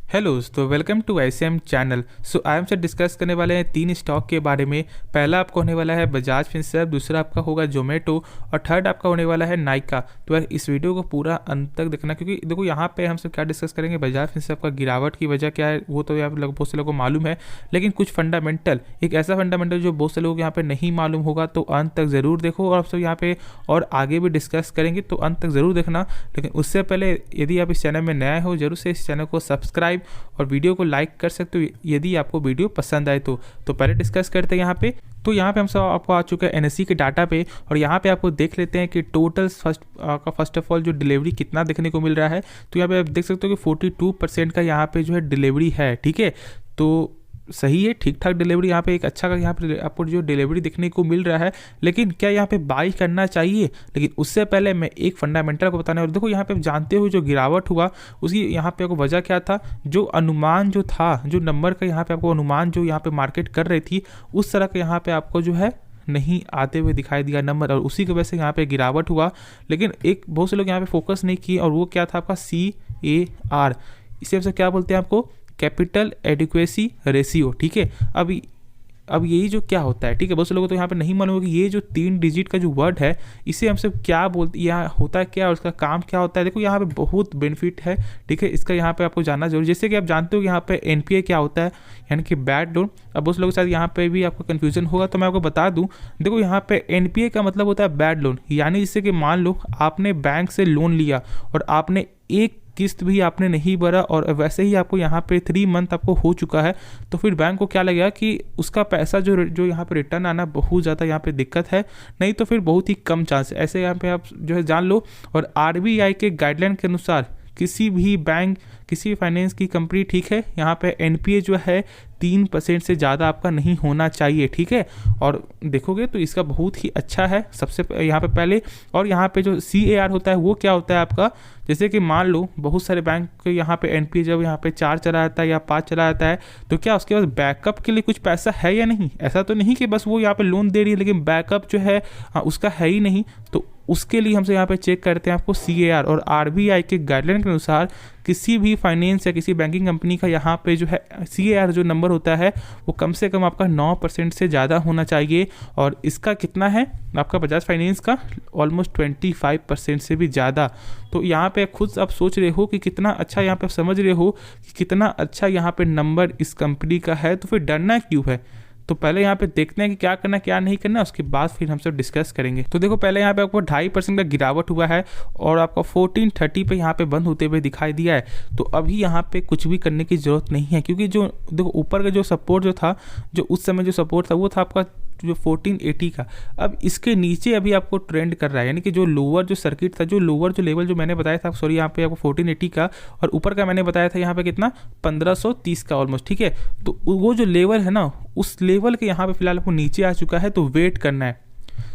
Hello दोस्तों, welcome to ICM channel. So I am से discuss करने वाले हैं 3 स्टॉक के बारे में। पहला आपका होने वाला है बजाज फिनसर्व, दूसरा आपका होगा जोमेटो और थर्ड आपका होने वाला है नाइका। तो यार इस वीडियो को पूरा अंत तक देखना, क्योंकि देखो यहाँ पे हम सब क्या डिस्कस करेंगे, बजाज फिनसर्व का गिरावट की वजह क्या है वो तो यार बहुत से लोगों को मालूम है, लेकिन कुछ फंडामेंटल, एक ऐसा फंडामेंटल जो बहुत से लोग यहाँ पे नहीं मालूम होगा, तो अंत तक ज़रूर देखो। और आप सब यहाँ पे और आगे भी डिस्कस करेंगे तो अंत तक ज़रूर देखना। लेकिन उससे पहले यदि आप इस चैनल में नया हो, जरूर से इस चैनल को सब्सक्राइब और वीडियो को लाइक कर सकते हो यदि आपको वीडियो पसंद आए तो पहले डिस्कस करते हैं यहाँ पे। तो यहाँ पे हम सब आपको आ चुका है NSE के डाटा पे, और यहाँ पे आपको देख लेते हैं कि टोटल फर्स्ट ऑफ ऑल जो डिलीवरी कितना देखने को मिल रहा है। तो यहाँ पे आप देख सकते हो कि 42% का यहाँ पे जो है डिलीवरी है, ठीक है। तो सही है, ठीक ठाक डिलीवरी यहाँ पे, एक अच्छा यहाँ पे आपको जो डिलीवरी देखने को मिल रहा है। लेकिन क्या यहाँ पे बाई करना चाहिए? लेकिन उससे पहले मैं एक फंडामेंटल को बताने और देखो यहाँ पे जानते हो जो गिरावट हुआ उसकी यहाँ पे आपको वजह क्या था। जो अनुमान जो था, जो नंबर का यहाँ पे आपको अनुमान जो यहाँ पे मार्केट कर रही थी, उस तरह का यहाँ पे आपको जो है नहीं आते हुए दिखाई दिया नंबर, और उसी की वजह से यहाँ पे गिरावट हुआ। लेकिन एक बहुत से लोग यहाँ पे फोकस नहीं किए, और वो क्या था आपका CAR, इसे हम क्या बोलते हैं आपको, कैपिटल एडिक्वेसी रेशियो, ठीक है। अब यही जो क्या होता है, ठीक है, बहुत से लोगों को तो यहाँ पे नहीं मालूम होगा कि ये जो 3 डिजिट का जो वर्ड है इसे हम सब क्या बोलते, यहाँ होता है क्या और उसका काम क्या होता है। देखो यहाँ पे बहुत बेनिफिट है, ठीक है, इसका यहाँ पे आपको जानना जरूरी। जैसे कि आप जानते हो कि यहाँ पे NPA क्या होता है, यानी कि बैड लोन। अब बहुत से लोग शायद यहाँ पे भी आपको कन्फ्यूजन होगा, तो मैं आपको बता दूँ। देखो यहाँ पे NPA का मतलब होता है बैड लोन, यानी जिससे कि मान लो आपने बैंक से लोन लिया और आपने एक किस्त भी आपने नहीं भरा, और वैसे ही आपको यहाँ पे 3 मंथ आपको हो चुका है, तो फिर बैंक को क्या लगेगा कि उसका पैसा जो यहाँ पे रिटर्न आना बहुत ज़्यादा यहाँ पे दिक्कत है, नहीं तो फिर बहुत ही कम चांस है। ऐसे यहाँ पे आप जो है जान लो। और RBI के गाइडलाइन के अनुसार किसी भी बैंक, किसी भी फाइनेंस की कंपनी, ठीक है, यहाँ पे NPA जो है 3% से ज़्यादा आपका नहीं होना चाहिए, ठीक है। और देखोगे तो इसका बहुत ही अच्छा है सबसे यहाँ पे पहले। और यहाँ पे जो CAR होता है वो क्या होता है आपका, जैसे कि मान लो बहुत सारे बैंक के यहाँ पे NPA जब यहाँ पे 4 चला जाता है या 5 चला जाता है, तो क्या उसके पास बैकअप के लिए कुछ पैसा है या नहीं? ऐसा तो नहीं कि बस वो यहाँ पे लोन दे रही है लेकिन बैकअप जो है उसका है ही नहीं। तो उसके लिए हमसे यहाँ पे चेक करते हैं आपको CAR, और RBI के गाइडलाइन के अनुसार किसी भी फाइनेंस या किसी बैंकिंग कंपनी का यहाँ पे जो है CAR जो नंबर होता है वो कम से कम आपका 9% से ज़्यादा होना चाहिए। और इसका कितना है आपका बजाज फाइनेंस का, ऑलमोस्ट 25% से भी ज़्यादा। तो यहाँ पे खुद आप सोच रहे हो कि कितना अच्छा, यहाँ पे आप समझ रहे हो कि कितना अच्छा यहाँ पे नंबर इस कंपनी का है, तो फिर डरना क्यों है? तो पहले यहाँ पे देखते हैं कि क्या करना क्या नहीं करना, उसके बाद फिर हम सब डिस्कस करेंगे। तो देखो पहले यहाँ पे आपको 2.5% का गिरावट हुआ है और आपका 1430 पे यहाँ पे बंद होते हुए दिखाई दिया है। तो अभी यहाँ पे कुछ भी करने की ज़रूरत नहीं है, क्योंकि जो देखो ऊपर का जो सपोर्ट जो था, जो उस समय जो सपोर्ट था वो था आपका जो 1480 का। अब इसके नीचे अभी आपको ट्रेंड कर रहा है, यानी कि जो लोअर जो सर्किट था, जो लोअर जो लेवल जो मैंने बताया था, सॉरी यहाँ पे आपको 1480 का, और ऊपर का मैंने बताया था यहाँ पे कितना 1530 का ऑलमोस्ट, ठीक है। तो वो जो लेवल है ना, उस लेवल के यहाँ पे फिलहाल आपको नीचे आ चुका है, तो वेट करना है।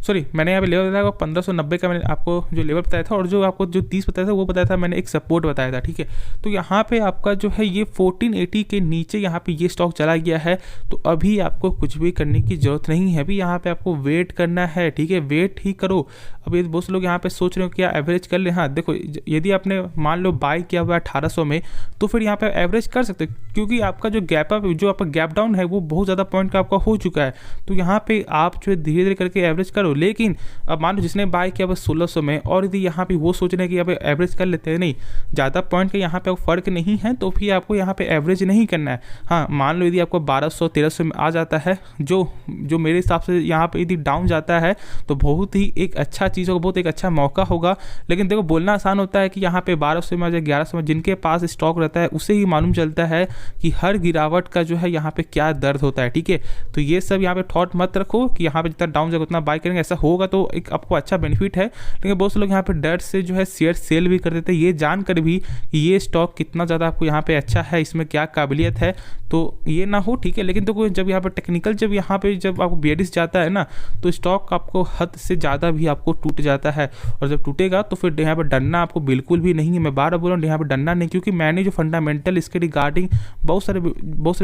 सॉरी, मैंने यहाँ पे लेवल बताया 1590 का, मैंने आपको जो लेवल बताया था, और जो आपको जो 30 बताया था वो बताया था मैंने एक सपोर्ट बताया था, ठीक है। तो यहाँ पे आपका जो है ये 1480 के नीचे यहाँ पे ये स्टॉक चला गया है, तो अभी आपको कुछ भी करने की ज़रूरत नहीं है। अभी यहाँ पे आपको वेट करना है, ठीक है, वेट ही करो। अब ये बहुत से लोग यहाँ पे सोच रहे हो क्या एवरेज कर ले। हाँ देखो, यदि आपने मान लो बाई किया हुआ है 1800 में, तो फिर यहाँ पे एवरेज कर सकते, क्योंकि आपका जो गैप अप, जो आपका गैप डाउन है वो बहुत ज़्यादा पॉइंट का आपका हो चुका है। तो यहाँ पे आप जो है धीरे धीरे करके एवरेज करो। लेकिन अब मान लो जिसने बाय किया बस 1600 में, और यदि यहाँ पे वो सोच रहे हैं कि अब एवरेज कर लेते हैं, नहीं, ज़्यादा पॉइंट का यहाँ पे फर्क नहीं है, तो फिर आपको यहाँ पे एवरेज नहीं करना है। हाँ मान लो यदि आपको 1200-1300 में आ जाता है, जो मेरे हिसाब से यहाँ पे यदि डाउन जाता है, तो बहुत ही एक अच्छा चीज़ होगा, बहुत एक अच्छा मौका होगा। लेकिन देखो बोलना आसान होता है कि यहाँ पे 1200 में आ जाए, 1100 में, जिनके पास स्टॉक रहता है उसे ही मालूम चलता है कि हर गिरावट का जो है यहाँ पे क्या दर्द होता है, ठीक है। तो ये सब यहाँ पे थॉट मत रखो कि यहाँ पे जितना डाउन जाएगा उतना बाय करेंगे, ऐसा होगा तो एक आपको अच्छा बेनिफिट है। लेकिन बहुत से लोग यहाँ पे डर से जो है शेयर सेल भी कर देते हैं, ये जानकर भी कि ये स्टॉक कितना ज़्यादा आपको यहाँ पे अच्छा है, इसमें क्या काबिलियत है, तो ये ना हो, ठीक है। लेकिन तो जब यहाँ पे टेक्निकल, जब यहाँ पे जब आपको बेरिश जाता है ना, तो स्टॉक आपको हद से ज़्यादा भी आपको टूट जाता है, और जब टूटेगा तो फिर यहाँ पे डरना आपको बिल्कुल भी नहीं है। मैं बार बार बोल रहा हूँ यहाँ पे डरना नहीं, क्योंकि मैंने जो फंडामेंटल इसके रिगार्डिंग बहुत सारे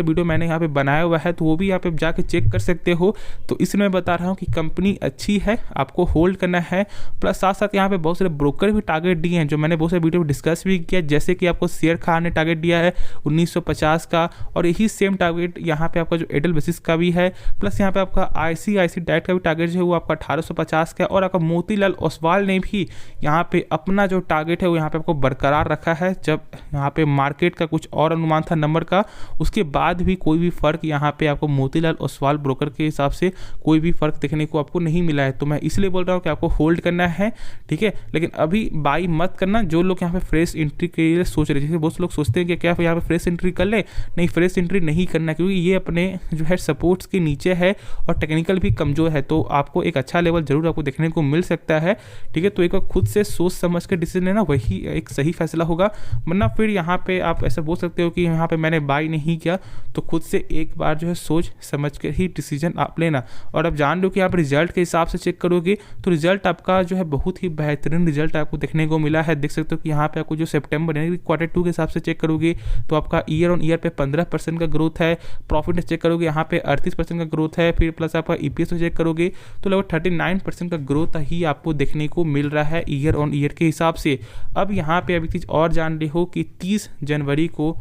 वीडियो मैंने यहाँ पे बनाया हुआ है, तो वो भी यहाँ पे जाके चेक कर सकते हो। तो इसलिए मैं बता रहा हूँ कि कंपनी अच्छी अच्छी है, आपको होल्ड करना है। प्लस साथ साथ यहाँ पे बहुत सारे ब्रोकर भी टारगेट दिए हैं जो मैंने बहुत सारे वीडियो में डिस्कस भी किया, जैसे कि आपको शेयर खान ने टारगेट दिया है 1950 का, और यही सेम टारगेट यहाँ पे आपका जो एयरटेल बेसिस का भी है। प्लस यहाँ पे आपका ICICI डायरेक्ट का भी टारगेट जो है वो आपका 1850 का है, और आपका मोतीलाल ओसवाल ने भी यहाँ पे अपना जो टारगेट है वो यहाँ पे आपको बरकरार रखा है। जब यहाँ पे मार्केट का कुछ और अनुमान था नंबर का, उसके बाद भी कोई भी फर्क यहाँ पे आपको मोतीलाल ओसवाल ब्रोकर के हिसाब से कोई भी फर्क देखने को आपको नहीं मिला है। तो मैं इसलिए बोल रहा हूँ कि आपको होल्ड करना है, ठीक है, लेकिन अभी बाई मत करना। जो लोग यहाँ पे फ्रेश एंट्री के लिए सोच रहे हैं, जैसे बहुत लोग सोचते हैं कि क्या यहाँ पे फ्रेश एंट्री कर ले, नहीं, फ्रेश एंट्री नहीं करना, क्योंकि ये अपने जो है सपोर्ट्स के नीचे है और टेक्निकल भी कमजोर है। तो आपको एक अच्छा लेवल जरूर आपको देखने को मिल सकता है, ठीक है। तो एक बार खुद से सोच समझ के डिसीजन लेना, वही एक सही फैसला होगा। वरना फिर यहाँ पे आप ऐसा बोल सकते हो कि यहाँ पे मैंने बाई नहीं किया। तो खुद से एक बार जो है सोच समझ के ही डिसीजन आप लेना। और अब जान लो कि आप रिजल्ट के हिसाब से चेक करोगे तो रिजल्ट आपका जो है बहुत ही बेहतरीन रिजल्ट आपको देखने को मिला है। देख सकते हो कि यहाँ पे आपको जो सितंबर यानी Q2 के हिसाब से चेक करोगे तो आपका ईयर ऑन ईयर पे 15% का ग्रोथ है। प्रॉफिट चेक करोगे यहाँ पे 38% का ग्रोथ है। फिर प्लस आपका EPS चेक करोगे तो लगभग 39% का ग्रोथ ही आपको देखने को मिल रहा है ईयर ऑन ईयर के हिसाब से। अब यहाँ पे अभी चीज़ और जान रहे हो कि 30 जनवरी को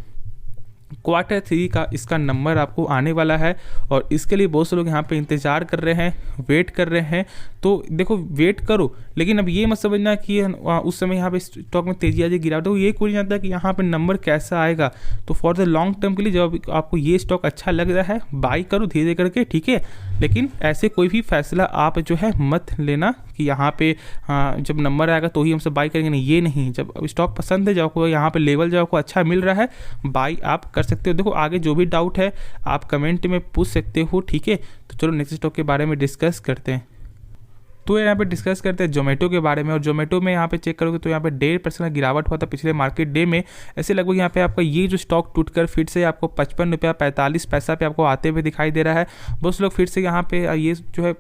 Q3 का इसका नंबर आपको आने वाला है, और इसके लिए बहुत से लोग यहाँ पे इंतज़ार कर रहे हैं, वेट कर रहे हैं। तो देखो वेट करो, लेकिन अब ये मत समझना कि उस समय यहाँ पे स्टॉक में तेजी आ जाए, गिरावट हो, ये कोई नहीं जानता कि यहाँ पे नंबर कैसा आएगा। तो फॉर द लॉन्ग टर्म के लिए जब आपको ये स्टॉक अच्छा लग रहा है, बाई करो धीरे धीरे करके, ठीक है। लेकिन ऐसे कोई भी फैसला आप जो है मत लेना कि यहाँ पे जब नंबर आएगा तो ही हम सब बाई करेंगे, नहीं, ये नहीं। जब स्टॉक पसंद है, जब आपको यहाँ पे लेवल जब आपको अच्छा मिल रहा है, बाई आप कर सकते हो। देखो आगे जो भी डाउट है आप कमेंट में पूछ सकते हो, ठीक है। तो चलो नेक्स्ट स्टॉक के बारे में डिस्कस करते हैं। तो यहाँ पे डिस्कस करते हैं जोमेटो के बारे में। और जोमेटो में यहाँ पे चेक करोगे तो यहाँ पे 1.5% का गिरावट हुआ था पिछले मार्केट डे में। ऐसे लगभग यहाँ पे आपका ये जो स्टॉक टूटकर फिर से आपको 55 रुपया 45 पैसा पे आपको आते हुए दिखाई दे रहा है। बहुत लोग फिर से यहाँ पे ये जो है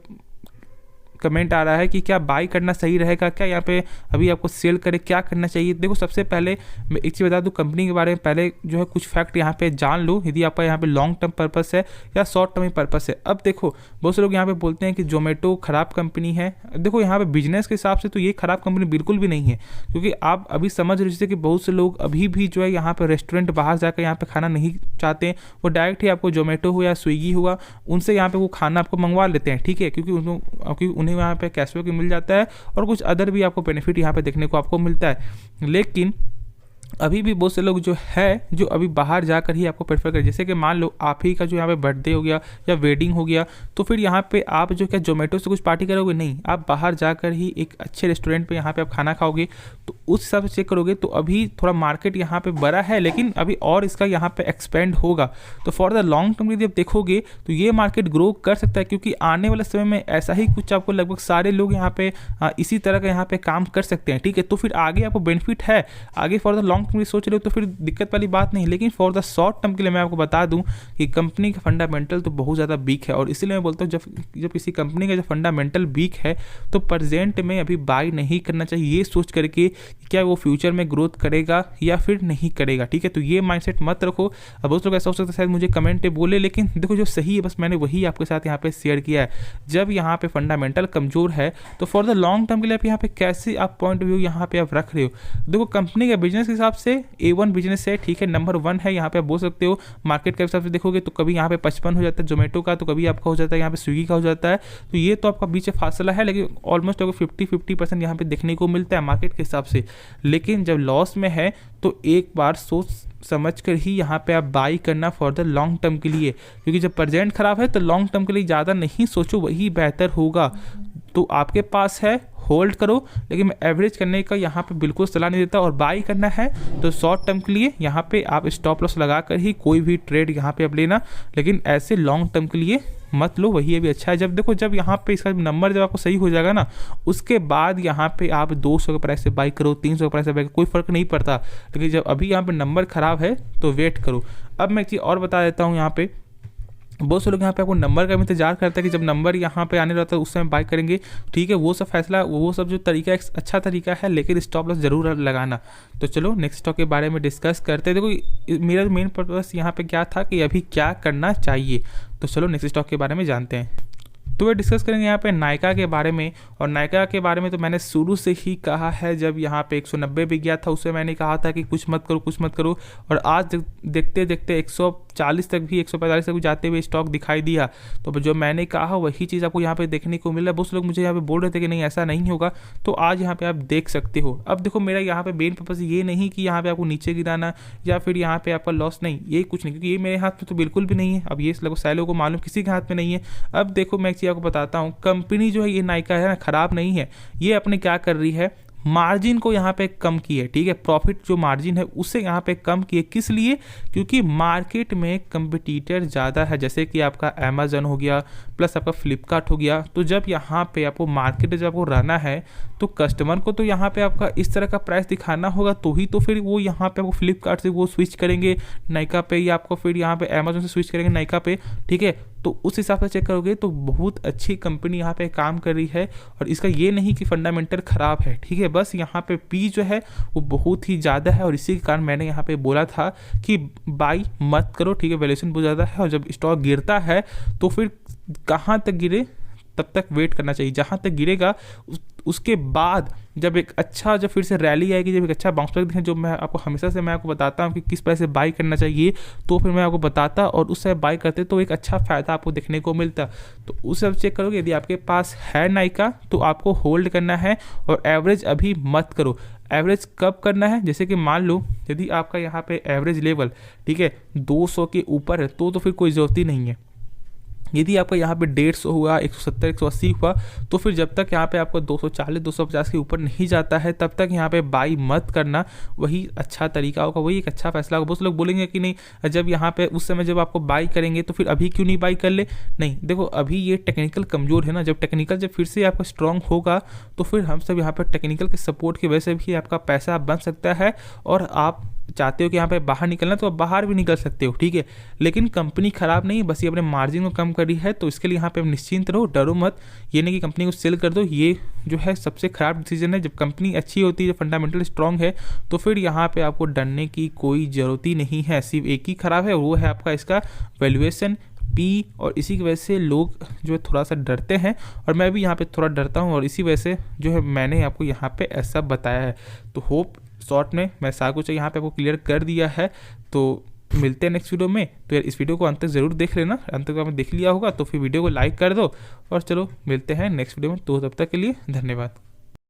कमेंट आ रहा है कि क्या बाई करना सही रहेगा, क्या यहाँ पे अभी आपको सेल करे, क्या करना चाहिए। देखो सबसे पहले मैं एक चीज़ बता दूँ कंपनी के बारे में, पहले जो है कुछ फैक्ट यहाँ पे जान लो, यदि आपका यहाँ पे लॉन्ग टर्म पर्पस है या शॉर्ट टर्म पर्पस है। अब देखो बहुत से लोग यहाँ पे बोलते हैं कि जोमेटो खराब कंपनी है। देखो यहाँ पे बिजनेस के हिसाब से तो ये खराब कंपनी बिल्कुल भी नहीं है, क्योंकि आप अभी समझ रहे कि बहुत से लोग अभी भी जो है यहाँ पे रेस्टोरेंट बाहर जाकर यहाँ पे खाना नहीं चाहते हैं, वो डायरेक्ट ही आपको जोमेटो हो या स्विगी हुआ उनसे यहाँ पे वो खाना आपको मंगवा लेते हैं, ठीक है, क्योंकि उन्हें यहाँ पे कैशबैक मिल जाता है और कुछ अदर भी आपको बेनिफिट यहाँ पे देखने को आपको मिलता है। लेकिन अभी भी बहुत से लोग जो है जो अभी बाहर जाकर ही आपको प्रेफर करें। जैसे कि मान लो आप ही का जो यहाँ पे बर्थडे हो गया या वेडिंग हो गया, तो फिर यहाँ पे आप जो क्या जोमेटो से कुछ पार्टी करोगे, नहीं, आप बाहर जाकर ही एक अच्छे रेस्टोरेंट पे यहाँ पे आप खाना खाओगे। तो उस हिसाब से चेक करोगे तो अभी थोड़ा मार्केट यहाँ पे बड़ा है, लेकिन अभी और इसका यहाँ पे एक्सपेंड होगा। तो फॉर द लॉन्ग टर्म यदि आप देखोगे तो ये मार्केट ग्रो कर सकता है, क्योंकि आने वाले समय में ऐसा ही कुछ आपको लगभग सारे लोग यहाँ पे इसी तरह का यहाँ पे काम कर सकते हैं, ठीक है। तो फिर आगे आपको बेनिफिट है, आगे फॉर द लॉन्ग टर्म सोच रहे हो तो फिर दिक्कत वाली बात नहीं। लेकिन फॉर द शॉर्ट टर्म के लिए मैं आपको बता दूं कि कंपनी का फंडामेंटल तो बहुत ज़्यादा वीक है, और इसलिए मैं बोलता हूँ जब किसी कंपनी का जो फंडामेंटल वीक है तो प्रेजेंट में अभी बाई नहीं करना चाहिए, ये सोच करके क्या वो फ्यूचर में ग्रोथ करेगा या फिर नहीं करेगा, ठीक है। तो ये माइंडसेट मत रखो। अब बहुत लोग ऐसा हो सकता है शायद मुझे कमेंट पे बोले, लेकिन देखो जो सही है बस मैंने वही आपके साथ यहाँ पे शेयर किया है। जब यहाँ पे फंडामेंटल कमजोर है तो फॉर द लॉन्ग टर्म के लिए आप यहाँ पे कैसे आप पॉइंट ऑफ व्यू यहाँ पे आप रख रहे हो। देखो कंपनी का बिजनेस के हिसाब से A1 बिजनेस है, ठीक है, नंबर 1 है यहाँ पे आप बोल सकते हो। मार्केट के हिसाब से देखोगे तो कभी यहाँ पे 55 हो जाता है जोमेटो का, तो कभी आपका हो जाता है यहाँ पे स्विगी का हो जाता है। तो ये तो आपका बीच फासला है, लेकिन ऑलमोस्ट आपको 50% यहाँ पे देखने को मिलता है मार्केट के हिसाब से। लेकिन जब लॉस में है तो एक बार सोच समझ कर ही यहाँ पे आप बाई करना फॉर द लॉन्ग टर्म के लिए, क्योंकि जब प्रेजेंट खराब है तो लॉन्ग टर्म के लिए ज़्यादा नहीं सोचो, वही बेहतर होगा। तो आपके पास है, होल्ड करो, लेकिन मैं एवरेज करने का यहाँ पे बिल्कुल सलाह नहीं देता। और बाई करना है तो शॉर्ट टर्म के लिए यहाँ पे आप स्टॉप लॉस लगा कर ही कोई भी ट्रेड यहाँ पे आप लेना, लेकिन ऐसे लॉन्ग टर्म के लिए मत लो, वही अभी अच्छा है। जब यहाँ पे इसका नंबर जब आपको सही हो जाएगा ना, उसके बाद यहाँ पे आप 200 के प्राइस से बाई करो, 300 के प्राइस से बाई करो, कोई फर्क नहीं पड़ता। लेकिन जब अभी यहाँ पे नंबर खराब है तो वेट करो। अब मैं एक चीज़ और बता देता हूँ, यहाँ पे बहुत से लोग यहाँ पे आपको नंबर का इंतजार करता है कि जब नंबर यहाँ पे आने रहता है उस समय बाय करेंगे, ठीक है। वो सब फैसला, वो सब जो तरीका एक अच्छा तरीका है, लेकिन स्टॉप लॉस जरूर लगाना। तो चलो नेक्स्ट स्टॉक के बारे में डिस्कस करते हैं। देखो मेरा मेन पर्पस यहाँ पे क्या था कि अभी क्या करना चाहिए, तो चलो नेक्स्ट स्टॉक के बारे में जानते हैं। तो वे डिस्कस करेंगे यहाँ पे नायका के बारे में। और नायका के बारे में तो मैंने शुरू से ही कहा है, जब यहाँ पे 190 भी गया था उससे मैंने कहा था कि कुछ मत करो कुछ मत करो, और आज देखते देखते 140 तक भी 145 तक भी जाते हुए स्टॉक दिखाई दिया। तो जो मैंने कहा वही चीज़ आपको यहाँ पे देखने को मिला। बहुत से लोग मुझे यहाँ पे बोल रहे थे कि नहीं ऐसा नहीं होगा, तो आज यहाँ पे आप देख सकते हो। अब देखो मेरा यहाँ पे मेन पर्पस ये नहीं कि यहाँ पे आपको नीचे गिराना या फिर यहाँ पे आपका लॉस, नहीं, ये कुछ नहीं, क्योंकि ये मेरे हाथ में तो बिल्कुल भी नहीं है। अब ये लगभग सारे लोगों को मालूम, किसी के हाथ में नहीं है। अब देखो मैं एक चीज़ आपको बताता हूँ, कंपनी जो है ये नायका है ना, खराब नहीं है। ये अपने क्या कर रही है, मार्जिन को यहाँ पे कम की है, ठीक है, प्रॉफिट जो मार्जिन है उससे यहाँ पे कम की है। किस लिए? क्योंकि मार्केट में कंपटीटर ज़्यादा है, जैसे कि आपका अमेजन हो गया प्लस आपका फ्लिपकार्ट हो गया। तो जब यहाँ पे आपको मार्केट जब आपको रहना है तो कस्टमर को तो यहाँ पे आपका इस तरह का प्राइस दिखाना होगा, तो ही तो फिर वो यहाँ पे आपको फ्लिपकार्ट से वो स्विच करेंगे नायका पे, या आपको फिर यहाँ पे अमेजन से स्विच करेंगे नायका पे, ठीक है। तो उस हिसाब से चेक करोगे तो बहुत अच्छी कंपनी यहाँ पे काम कर रही है, और इसका ये नहीं कि फंडामेंटल ख़राब है, ठीक है। बस यहाँ पे पी जो है वो बहुत ही ज़्यादा है, और इसी के कारण मैंने यहाँ पे बोला था कि बाई मत करो, ठीक है। वैल्यूएशन बहुत ज़्यादा है, और जब स्टॉक गिरता है तो फिर कहाँ तक गिरे तब तक वेट करना चाहिए, जहाँ तक गिरेगा उसके बाद जब एक अच्छा, जब फिर से रैली आएगी, जब एक अच्छा बाउंस बैक दिखे, जो मैं आपको हमेशा से मैं आपको बताता हूँ कि किस प्राइस से बाई करना चाहिए, तो फिर मैं आपको बताता और उस समय बाई करते तो एक अच्छा फ़ायदा आपको देखने को मिलता। तो उस सब चेक करोगे, यदि आपके पास है नायका तो आपको होल्ड करना है, और एवरेज अभी मत करो। एवरेज कब करना है? जैसे कि मान लो यदि आपका यहाँ पे एवरेज लेवल, ठीक है, 200 के ऊपर है तो फिर कोई ज़रूरत ही नहीं है। यदि आपका यहाँ पे 150 हुआ, 170, 180 हुआ, तो फिर जब तक यहाँ पे आपको 240, 250 के ऊपर नहीं जाता है तब तक यहाँ पे बाई मत करना, वही अच्छा तरीका होगा, वही एक अच्छा फैसला होगा। बहुत लोग बोलेंगे कि नहीं, जब यहाँ पे उस समय जब आपको बाई करेंगे तो फिर अभी क्यों नहीं बाई कर ले। नहीं, देखो अभी ये टेक्निकल कमज़ोर है ना, जब टेक्निकल जब फिर से आपका स्ट्रॉन्ग होगा तो फिर हम सब यहाँ पर टेक्निकल के सपोर्ट की वजह से भी आपका पैसा बन सकता है, और आप चाहते हो कि यहाँ पे बाहर निकलना तो आप बाहर भी निकल सकते हो, ठीक है। लेकिन कंपनी खराब नहीं, बस ये अपने मार्जिन को कम करी है, तो इसके लिए यहाँ पे आप निश्चिंत रहो, डरो मत। ये नहीं कि कंपनी को सेल कर दो, ये जो है सबसे खराब डिसीजन है। जब कंपनी अच्छी होती है, जब फंडामेंटल स्ट्रॉन्ग है, तो फिर यहाँ पे आपको डरने की कोई ज़रूरत ही नहीं है। सिर्फ एक ही खराब है, वो है आपका इसका वैल्यूएशन, पी, और इसी की वजह से लोग जो है थोड़ा सा डरते हैं, और मैं भी यहाँ पे थोड़ा डरता हूँ, और इसी वजह से जो है मैंने आपको यहाँ पे ऐसा बताया है। तो होप शॉर्ट में मैं सारा कुछ यहाँ पे आपको क्लियर कर दिया है। तो मिलते हैं नेक्स्ट वीडियो में। तो यार इस वीडियो को अंत तक ज़रूर देख लेना, अंत तक आपने देख लिया होगा तो फिर वीडियो को लाइक कर दो, और चलो मिलते हैं नेक्स्ट वीडियो में। तो तब तक के लिए धन्यवाद।